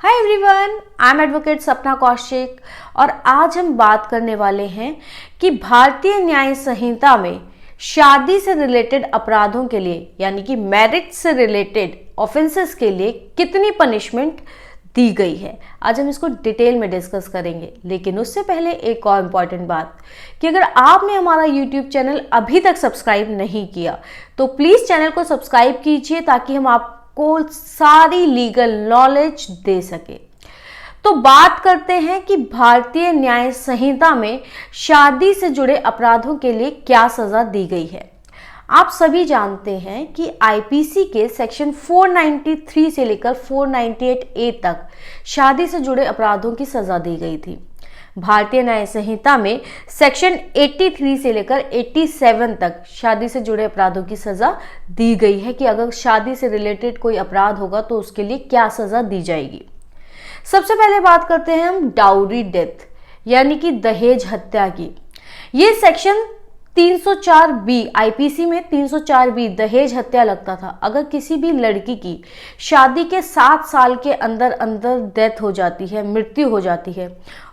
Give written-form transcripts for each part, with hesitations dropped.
Hi everyone, I am advocate सपना कौशिक और आज हम बात करने वाले हैं कि भारतीय न्याय संहिता में शादी से रिलेटेड अपराधों के लिए यानी कि मैरिज से रिलेटेड ऑफेंसेस के लिए कितनी पनिशमेंट दी गई है। आज हम इसको डिटेल में डिस्कस करेंगे, लेकिन उससे पहले एक और इम्पॉर्टेंट बात कि अगर आपने हमारा यूट्यूब चैनल अभी तक सब्सक्राइब नहीं किया तो प्लीज़ चैनल को सब्सक्राइब कीजिए ताकि हम आपको सारी लीगल नॉलेज दे सके। तो बात करते हैं कि भारतीय न्याय संहिता में शादी से जुड़े अपराधों के लिए क्या सजा दी गई है। आप सभी जानते हैं कि आईपीसी के सेक्शन 493 से लेकर 498A तक शादी से जुड़े अपराधों की सजा दी गई थी। भारतीय न्याय संहिता में सेक्शन 83 से लेकर 87 तक शादी से जुड़े अपराधों की सजा दी गई है कि अगर शादी से रिलेटेड कोई अपराध होगा तो उसके लिए क्या सजा दी जाएगी। सबसे पहले बात करते हैं हम डाउरी डेथ यानी कि दहेज हत्या की। ये सेक्शन 304B आईपीसी में 304B दहेज हत्या लगता था। अगर किसी भी लड़की की शादी के 7 साल के अंदर अंदर डेथ हो जाती है, मृत्यु हो जाती है,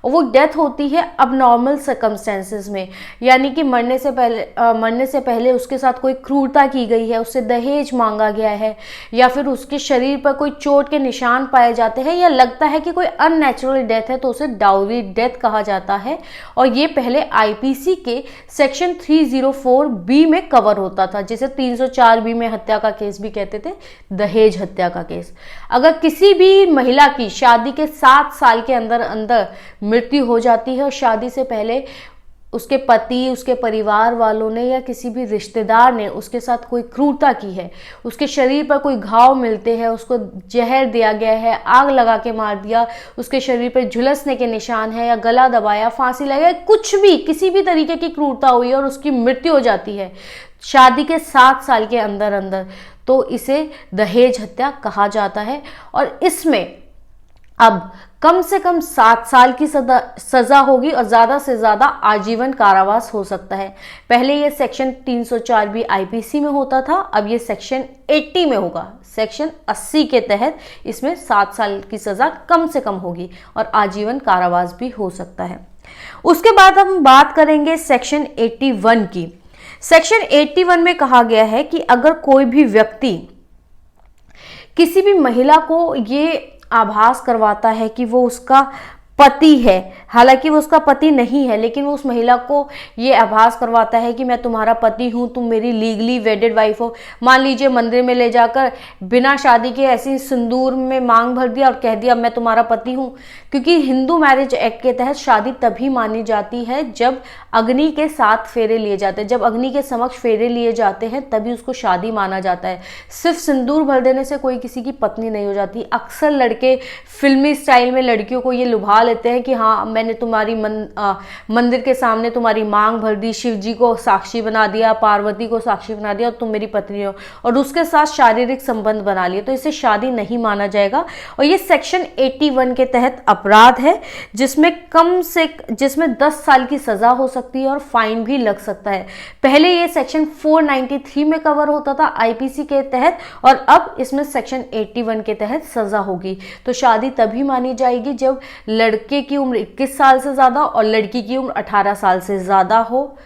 और वो डेथ होती है अब नॉर्मल सर्कमस्टेंसेस में, यानी कि मरने से पहले उसके साथ कोई क्रूरता की गई है, उससे दहेज मांगा गया है, या फिर उसके शरीर पर कोई चोट के निशान पाए जाते हैं, या लगता है कि कोई अननेचुरल डेथ है, तो उसे डाउरी डेथ कहा जाता है। और ये पहले आईपीसी के सेक्शन 304B में कवर होता था, जिसे 304B में हत्या का केस भी कहते थे, दहेज हत्या का केस। अगर किसी भी महिला की शादी के 7 साल के अंदर अंदर मृत्यु हो जाती है और शादी से पहले उसके पति, उसके परिवार वालों ने या किसी भी रिश्तेदार ने उसके साथ कोई क्रूरता की है, उसके शरीर पर कोई घाव मिलते हैं, उसको जहर दिया गया है, आग लगा के मार दिया, उसके शरीर पर झुलसने के निशान है, या गला दबाया, फांसी लगाया, कुछ भी किसी भी तरीके की क्रूरता हुई और उसकी मृत्यु हो जाती है शादी के 7 साल के अंदर अंदर, तो इसे दहेज हत्या कहा जाता है। और इसमें अब कम से कम 7 साल की सजा होगी और ज़्यादा से ज़्यादा आजीवन कारावास हो सकता है। पहले ये सेक्शन 304B आईपीसी में होता था, अब ये सेक्शन 80 में होगा। सेक्शन 80 के तहत इसमें 7 साल की सज़ा कम से कम होगी और आजीवन कारावास भी हो सकता है। उसके बाद हम बात करेंगे सेक्शन 81 की। सेक्शन 81 में कहा गया है कि अगर कोई भी व्यक्ति किसी भी महिला को ये आभास करवाता है कि वो उसका पति है, हालांकि वो उसका पति नहीं है, लेकिन वो उस महिला को ये आभास करवाता है कि मैं तुम्हारा पति हूँ, तुम मेरी लीगली वेडेड वाइफ हो। मान लीजिए मंदिर में ले जाकर बिना शादी के ऐसी सिंदूर में मांग भर दिया और कह दिया मैं तुम्हारा पति हूँ, क्योंकि हिंदू मैरिज एक्ट के तहत शादी तभी मानी जाती है जब अग्नि के साथ फेरे लिए जाते हैं, जब अग्नि के समक्ष फेरे लिए जाते हैं तभी उसको शादी माना जाता है। सिर्फ सिंदूर भर देने से कोई किसी की पत्नी नहीं हो जाती। अक्सर लड़के फिल्मी स्टाइल में लड़कियों को ये लुभा लेते हैं कि हाँ मैंने तुम्हारी मंदिर के सामने तुम्हारी मांग भर दी, शिव जी को साक्षी बना दिया, पार्वती को साक्षी बना दिया और तुम मेरी पत्नी हो, और उसके साथ शारीरिक संबंध बना लिए, तो इसे शादी नहीं माना जाएगा। और ये सेक्शन 81 के तहत अपराध है जिसमें 10 साल की सजा हो सकती है और फाइन भी लग सकता है। पहले ये सेक्शन 493 में कवर होता था आईपीसी के तहत, और अब इसमें सेक्शन 81 के तहत सजा होगी। तो शादी तभी मानी जाएगी जब लड़के की उम्र 21 साल से ज़्यादा और लड़की की उम्र 18 साल से ज़्यादा हो,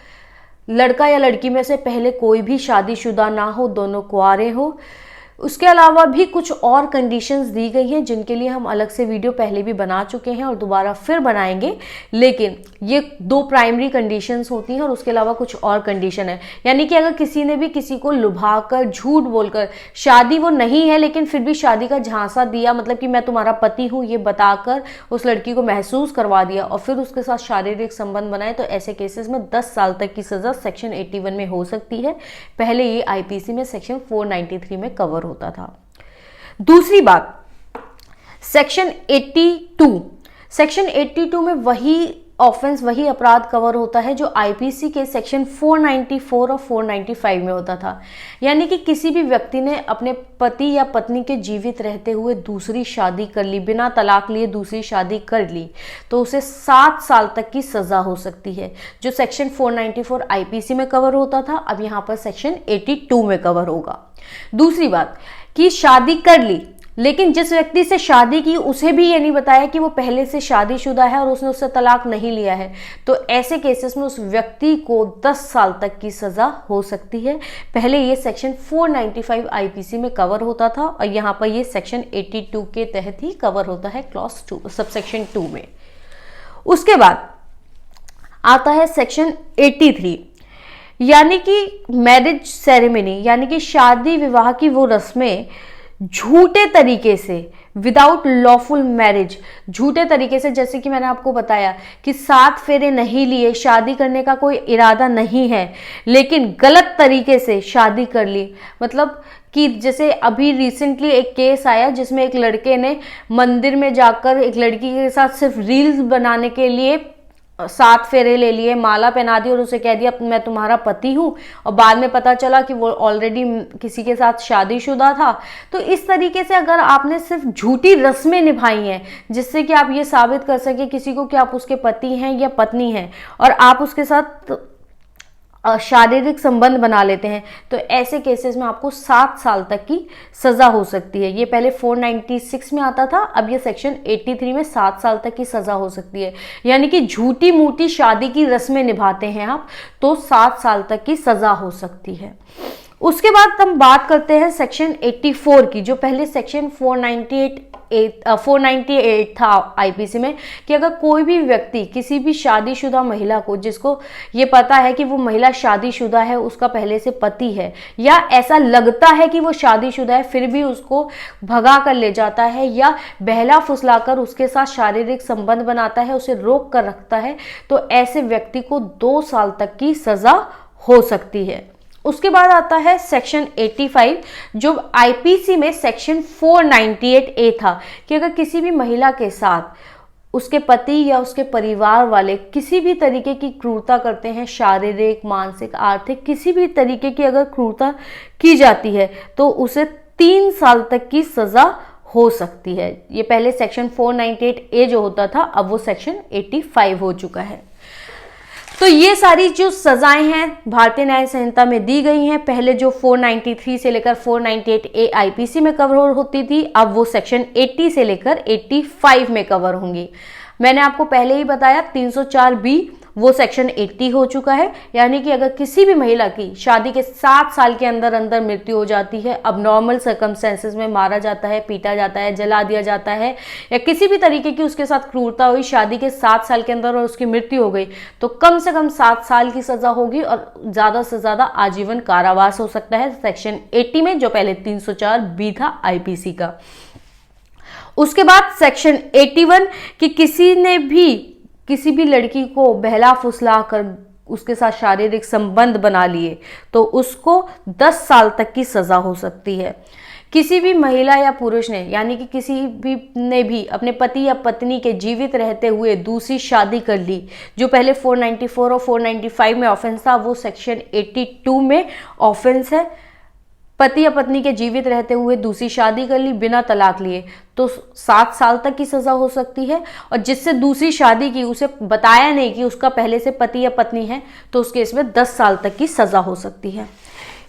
लड़का या लड़की में से पहले कोई भी शादीशुदा ना हो, दोनों कुंवारे हो। उसके अलावा भी कुछ और कंडीशंस दी गई हैं जिनके लिए हम अलग से वीडियो पहले भी बना चुके हैं और दोबारा फिर बनाएंगे, लेकिन ये 2 प्राइमरी कंडीशंस होती हैं और उसके अलावा कुछ और कंडीशन है। यानी कि अगर किसी ने भी किसी को लुभाकर, झूठ बोलकर, शादी वो नहीं है लेकिन फिर भी शादी का झांसा दिया, मतलब कि मैं तुम्हारा पति हूँ ये बताकर उस लड़की को महसूस करवा दिया और फिर उसके साथ शारीरिक संबंध बनाए, तो ऐसे केसेस में 10 साल तक की सजा सेक्शन 81 में हो सकती है। पहले ये आईपीसी में सेक्शन 493 में कवर होता था। दूसरी बात, सेक्शन 82 में वही अपराध कवर होता है जो आईपीसी के सेक्शन 494 और 495 में होता था। यानी कि किसी भी व्यक्ति ने अपने पति या पत्नी के जीवित रहते हुए दूसरी शादी कर ली, बिना तलाक लिए दूसरी शादी कर ली, तो उसे 7 साल तक की सजा हो सकती है, जो सेक्शन 494 आईपीसी में कवर होता था, अब यहाँ पर सेक्शन 82 में कवर होगा। दूसरी बात कि शादी कर ली लेकिन जिस व्यक्ति से शादी की उसे भी ये नहीं बताया कि वो पहले से शादीशुदा है और उसने उससे तलाक नहीं लिया है, तो ऐसे केसेस में उस व्यक्ति को 10 साल तक की सजा हो सकती है। पहले ये सेक्शन 495 आईपीसी में कवर होता था और यहाँ पर ये सेक्शन 82 के तहत ही कवर होता है क्लॉज 2 सबसेक्शन 2 में। उसके बाद आता है सेक्शन 83, यानी कि मैरिज सेरेमनी, यानी कि शादी विवाह की वो रस्में झूठे तरीके से, विदाउट लॉफुल मैरिज, झूठे तरीके से, जैसे कि मैंने आपको बताया कि 7 फेरे नहीं लिए, शादी करने का कोई इरादा नहीं है, लेकिन गलत तरीके से शादी कर ली। मतलब कि जैसे अभी रिसेंटली एक केस आया जिसमें एक लड़के ने मंदिर में जाकर एक लड़की के साथ सिर्फ रील्स बनाने के लिए 7 फेरे ले लिए, माला पहना दी और उसे कह दिया मैं तुम्हारा पति हूं, और बाद में पता चला कि वो ऑलरेडी किसी के साथ शादीशुदा था। तो इस तरीके से अगर आपने सिर्फ झूठी रस्में निभाई हैं जिससे कि आप ये साबित कर सके किसी को कि आप उसके पति हैं या पत्नी हैं और आप उसके साथ शारीरिक संबंध बना लेते हैं, तो ऐसे केसेस में आपको 7 साल तक की सजा हो सकती है। ये पहले 496 में आता था, अब ये सेक्शन 83 में 7 साल तक की सजा हो सकती है। यानी कि झूठी मूठी शादी की रस्में निभाते हैं आप तो 7 साल तक की सजा हो सकती है। उसके बाद हम बात करते हैं सेक्शन 84 की, जो पहले सेक्शन 498 था आईपीसी में, कि अगर कोई भी व्यक्ति किसी भी शादीशुदा महिला को, जिसको ये पता है कि वो महिला शादीशुदा है, उसका पहले से पति है, या ऐसा लगता है कि वो शादीशुदा है, फिर भी उसको भगा कर ले जाता है या बहला फुसलाकर उसके साथ शारीरिक संबंध बनाता है, उसे रोक कर रखता है, तो ऐसे व्यक्ति को 2 साल तक की सजा हो सकती है। उसके बाद आता है सेक्शन 85, जो आईपीसी में सेक्शन 498A था, कि अगर किसी भी महिला के साथ उसके पति या उसके परिवार वाले किसी भी तरीके की क्रूरता करते हैं, शारीरिक, मानसिक, आर्थिक, किसी भी तरीके की अगर क्रूरता की जाती है तो उसे 3 साल तक की सजा हो सकती है। ये पहले सेक्शन 498A जो होता था, अब वो सेक्शन 85 हो चुका है। तो ये सारी जो सजाएं हैं भारतीय न्याय संहिता में दी गई हैं, पहले जो 493 से लेकर 498A आईपीसी में कवर होती थी, अब वो सेक्शन 80 से लेकर 85 में कवर होंगी। मैंने आपको पहले ही बताया 304B वो सेक्शन 80 हो चुका है, यानी कि अगर किसी भी महिला की शादी के 7 साल के अंदर अंदर मृत्यु हो जाती है, अब नॉर्मल सर्कमस्टेंसेस में मारा जाता है, पीटा जाता है, जला दिया जाता है, या किसी भी तरीके की उसके साथ क्रूरता हुई शादी के 7 साल के अंदर और उसकी मृत्यु हो गई, तो कम से कम 7 साल की सजा होगी और ज्यादा से ज्यादा आजीवन कारावास हो सकता है सेक्शन 80 में, जो पहले 304B था आईपीसी का। उसके बाद सेक्शन 81 कि किसी भी लड़की को बहला फुसला कर उसके साथ शारीरिक संबंध बना लिए तो उसको 10 साल तक की सजा हो सकती है। किसी भी महिला या पुरुष ने, यानी कि किसी भी ने भी अपने पति या पत्नी के जीवित रहते हुए दूसरी शादी कर ली, जो पहले 494 और 495 में ऑफेंस था, वो सेक्शन 82 में ऑफेंस है। पति या पत्नी के जीवित रहते हुए दूसरी शादी कर ली बिना तलाक लिए तो 7 साल तक की सजा हो सकती है, और जिससे दूसरी शादी की उसे बताया नहीं कि उसका पहले से पति या पत्नी है, तो उस केस में 10 साल तक की सजा हो सकती है।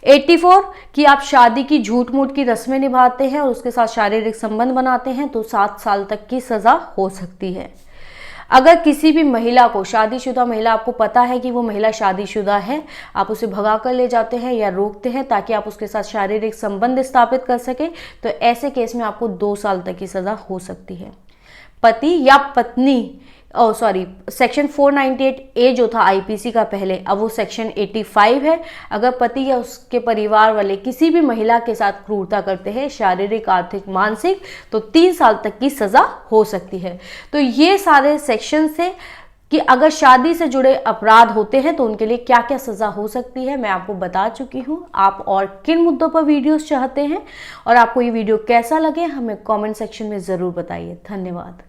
84 कि आप शादी की झूठ मूठ की रस्में निभाते हैं और उसके साथ शारीरिक संबंध बनाते हैं तो 7 साल तक की सजा हो सकती है। अगर किसी भी महिला को, शादीशुदा महिला, आपको पता है कि वो महिला शादीशुदा है, आप उसे भगा कर ले जाते हैं या रोकते हैं ताकि आप उसके साथ शारीरिक संबंध स्थापित कर सकें, तो ऐसे केस में आपको 2 साल तक की सजा हो सकती है। पति या पत्नी, सेक्शन 498A जो था आईपीसी का पहले, अब वो सेक्शन 85 है। अगर पति या उसके परिवार वाले किसी भी महिला के साथ क्रूरता करते हैं, शारीरिक, आर्थिक, मानसिक, तो 3 साल तक की सजा हो सकती है। तो ये सारे सेक्शन से कि अगर शादी से जुड़े अपराध होते हैं तो उनके लिए क्या क्या सजा हो सकती है मैं आपको बता चुकी हूँ। आप और किन मुद्दों पर वीडियोस चाहते हैं और आपको ये वीडियो कैसा लगे हमें कमेंट सेक्शन में ज़रूर बताइए। धन्यवाद।